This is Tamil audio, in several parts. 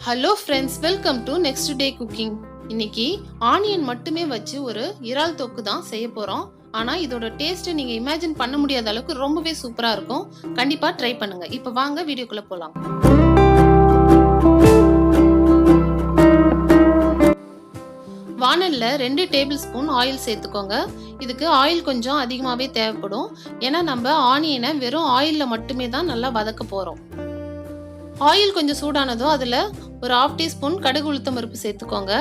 Hello friends, welcome to next day cooking. இன்னைக்கு ஆனியன் மட்டுமே வச்சு ஒரு இறால் தொக்கு தான் செய்ய போறோம். ஆனா இதோட டேஸ்ட்டை நீங்க இமேஜின் பண்ண முடியாத அளவுக்கு ரொம்பவே சூப்பரா இருக்கும். கண்டிப்பா ட்ரை பண்ணுங்க. இப்போ வாங்க வீடியோக்குள்ள போலாம். வானல்ல 2 டேபிள் ஸ்பூன் ஆயில் சேர்த்துக்கோங்க. இதுக்கு ஆயில் கொஞ்சம் அதிகமாகவே தேவைப்படும். ஏன்னா நம்ம ஆனியனை வெறும் ஆயில்ல மட்டுமே தான் நல்லா வதக்க போறோம். ஆயில் கொஞ்சம் சூடானதும் அதில் ஒரு 1/2 டீஸ்பூன் கடுகு உளுத்தம் பருப்பு சேர்த்துக்கோங்க.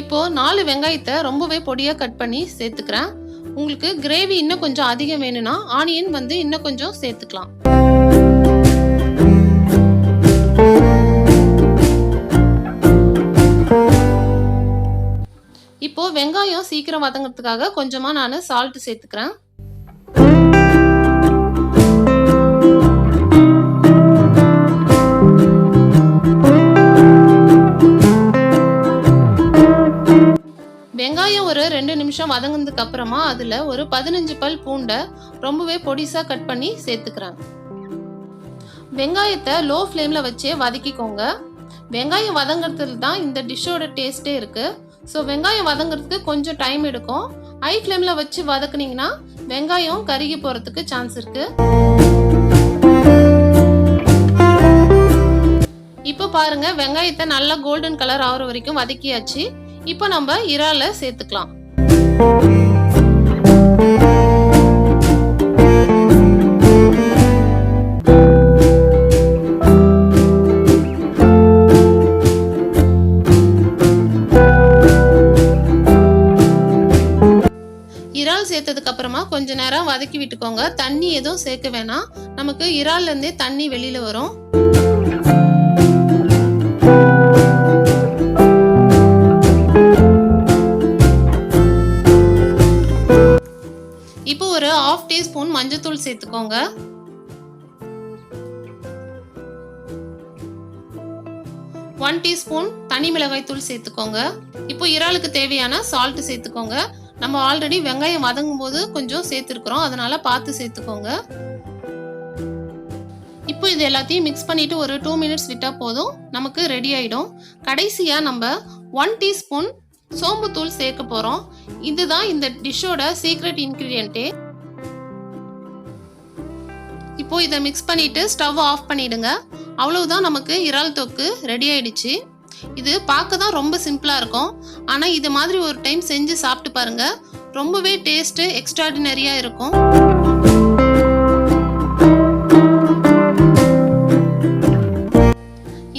இப்போ 4 வெங்காயத்தை ரொம்பவே பொடியாக கட் பண்ணி சேர்த்துக்கிறேன். உங்களுக்கு கிரேவி இன்னும் கொஞ்சம் அதிகம் வேணும்னா ஆனியன் இன்னும் கொஞ்சம் சேர்த்துக்கலாம். இப்போ வெங்காயம் சீக்கிரம் வதங்கிறதுக்காக கொஞ்சமா நான் சால்ட் சேர்த்துக்கிறேன். வெங்காயம் ஒரு 2 நிமிஷம் வதங்கினதுக்கு அப்புறமா அதுல ஒரு 15 பல் பூண்டை ரொம்பவே பொடிசா கட் பண்ணி சேர்த்துக்கிறேன். வெங்காயத்தை லோ ஃப்ளேம்ல வச்சே வதக்கிக்கோங்க. வெங்காயம் வதங்கிறதுல தான் இந்த டிஷ்ஷோட டேஸ்டே இருக்கு. ஸோ வெங்காயம் வதங்கிறதுக்கு கொஞ்சம் டைம் எடுக்கும். ஹை ஃப்ளேம்ல வச்சு வதக்குனீங்கன்னா வெங்காயம் கருகி போறதுக்கு சான்ஸ் இருக்கு. இப்போ பாருங்க, வெங்காயத்தை நல்லா கோல்டன் கலர் ஆகிற வரைக்கும் வதக்கியாச்சு. இப்போ நம்ம இறாலை சேர்த்துக்கலாம். இறால் சேர்த்ததுக்கு அப்புறமா கொஞ்ச நேரம் வதக்கி விட்டுக்கோங்க. தண்ணி எதுவும் சேர்க்க வேணாம். நமக்கு இறால்ல இருந்தே தண்ணி வெளியில வரும். இப்போ ஒரு 1/2 டீஸ்பூன் மஞ்சள்தூள் சேர்த்துக்கோங்க. ஒன் டீஸ்பூன் தனி மிளகாய் தூள் சேர்த்துக்கோங்க. இப்போ இறாலுக்கு தேவையான சால்ட் சேர்த்துக்கோங்க. நம்ம ஆல்ரெடி வெங்காயம் வதங்கும் போது கொஞ்சம் சேர்த்துருக்கிறோம், அதனால பார்த்து சேர்த்துக்கோங்க. இப்போ இது எல்லாத்தையும் மிக்ஸ் பண்ணிட்டு ஒரு 2 மினிட்ஸ் விட்டா போதும், நமக்கு ரெடி ஆயிடும். கடைசியா நம்ம 1 டீஸ்பூன் சோம்பு தூள் சேர்க்க போறோம். இதுதான் இந்த டிஷ்ஷோட சீக்ரெட் இன்கிரிடியன்ட்டே. இப்போ இதை மிக்ஸ் பண்ணிட்டு ஸ்டவ் ஆஃப் பண்ணிடுங்க. அவ்வளவுதான், நமக்கு இறால் தொக்கு ரெடி ஆயிடுச்சு. இது பார்க்க தான் ரொம்ப சிம்பிளா இருக்கும். ஆனா இது மாதிரி ஒரு டைம் செஞ்சு சாப்பிட்டு பாருங்க, ரொம்பவே டேஸ்ட் எக்ஸ்ட்ராடினரியா இருக்கும்.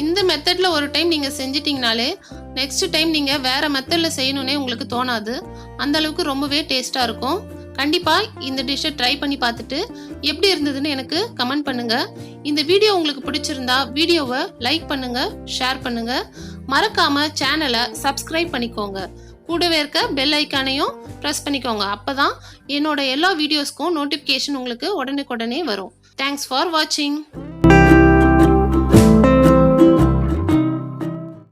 இந்த மெத்தட்ல ஒரு டைம் நீங்க செஞ்சிட்டீங்கனாலே நெக்ஸ்ட் டைம் நீங்க வேற மெத்தட்ல செய்யணும்னே உங்களுக்கு தோணாது. அந்த அளவுக்கு ரொம்பவே டேஸ்டா இருக்கும். கண்டிப்பா இந்த டிஷ்ஷை ட்ரை பண்ணி பார்த்துட்டு எப்படி இருந்ததுன்னு எனக்கு கமெண்ட் பண்ணுங்க. இந்த வீடியோ உங்களுக்கு பிடிச்சிருந்தா வீடியோவை லைக் பண்ணுங்க, ஷேர் பண்ணுங்க. மறக்காம சேனலை சப்ஸ்கிரைப் பண்ணிக்கோங்க. கூடவே இருக்க பெல் ஐக்கானையும் ப்ரெஸ் பண்ணிக்கோங்க. அப்பதான் என்னோட எல்லா வீடியோஸ்க்கும் நோட்டிஃபிகேஷன் உங்களுக்கு உடனுக்குடனே வரும். தேங்க்ஸ் ஃபார் வாட்சிங்.